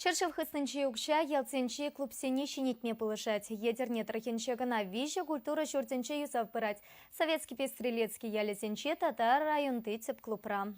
Чершев хыснынче укша ялценче клубсене шинетме пылышать. Едерне трахенче гына виже культура шуртенче юсав пырать. Советский пестрелецкий ялесенче татар район тыцеп клубра.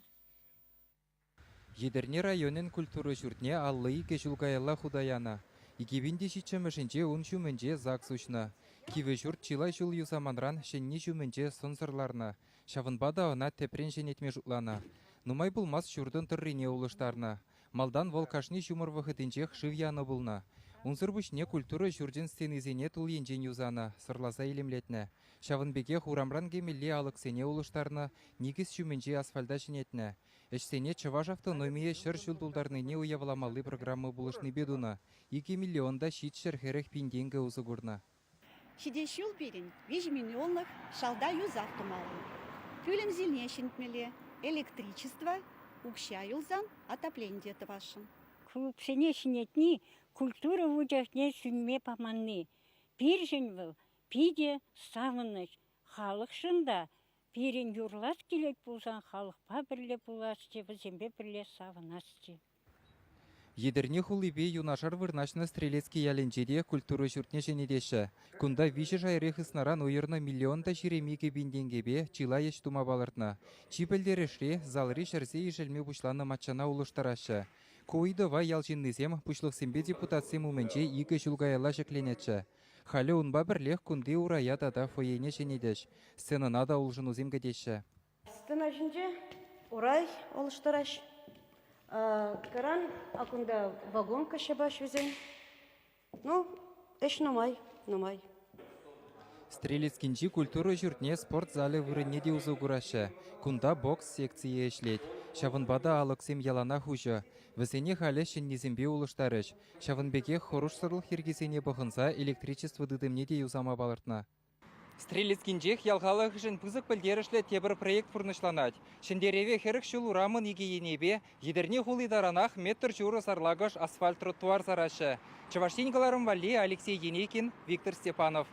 Едерне районен культура шуртне аллы ике жылгайла худаяна. Икивинде шичемешінче уншуменче зак сушна. Киве шурт чилай шул юсаманран шенни шуменче сонсырларна. Шавынбада она тепрен шенетме жутлана. Нумай булмас шурдын тыррине улыштарна. Малдан волкашни шумыр вахытынчех шывьяны булна. Унсырбушне культура шурден стенизене тул енжен юзана, сырласа илемлетне. Шавынбеке хурамран кемелле алыксене улыштарна, нигіз шуменче асфальда шинетне. Эшсене чываш автономия шыр шулдулдарныне уявламалы программы булышны бедуна. 2 миллионда шит шерхерех пинденге узыгурна. Шидешюл пирин, 5 миллионных шалда юз автомалы. Пюлем зельне шинтмеле, электричество, укща юлзан, отопление где-то вашим. Клуб сенешнетни, культура вудяхне сүнме паманны. Пиржен был, пиде савыныш, халық шында. Пирен юрлас келет болсан, халықпа бірле боласчы, бізембе бірле савынасчы. Едерне хулибе юнашар вырнашна стрелецкий яленчеде культура шуртне женедеші. Кунда виші жайрех ыснаран уйырна миллионда ширемиге бинденгебе чила еш тума балыртна. Чипелдерешре залри шерсе ешелме бушланы матчана улыштарашы. Коидова ялчиннызем пушлықсембе депутатсем уменче игі жылгайла жекленетші. Халі унба бірлех кунды урая тада фойене женедеш. Сценана да улжынузем гадеші. Сцена жинже урай олыштараш. Каран акунда вагон кашабаш везен. Ну, эш номай. Стрелецкинчи культура журтне спорт зале вырынне де узугурашы. Кунда бокс секция эшлет. Шавынбада алыксем ялана хужа. Весене халі шеннезембе улыштарыш. Шавынбеке хоруш сырлық хергесене бұхынса электричество дыдымне де юзама балыртна. Стрелецкинчех ялғалық жын пызық пілдерішлі тебір проект фурнышланать. Шендереве херік шул урамын егейенебе, едерне хулидаранах метр журы сарлагаш асфальт тротуар зарашы. Чаваштингаларым вали Алексей Енекин, Виктор Степанов.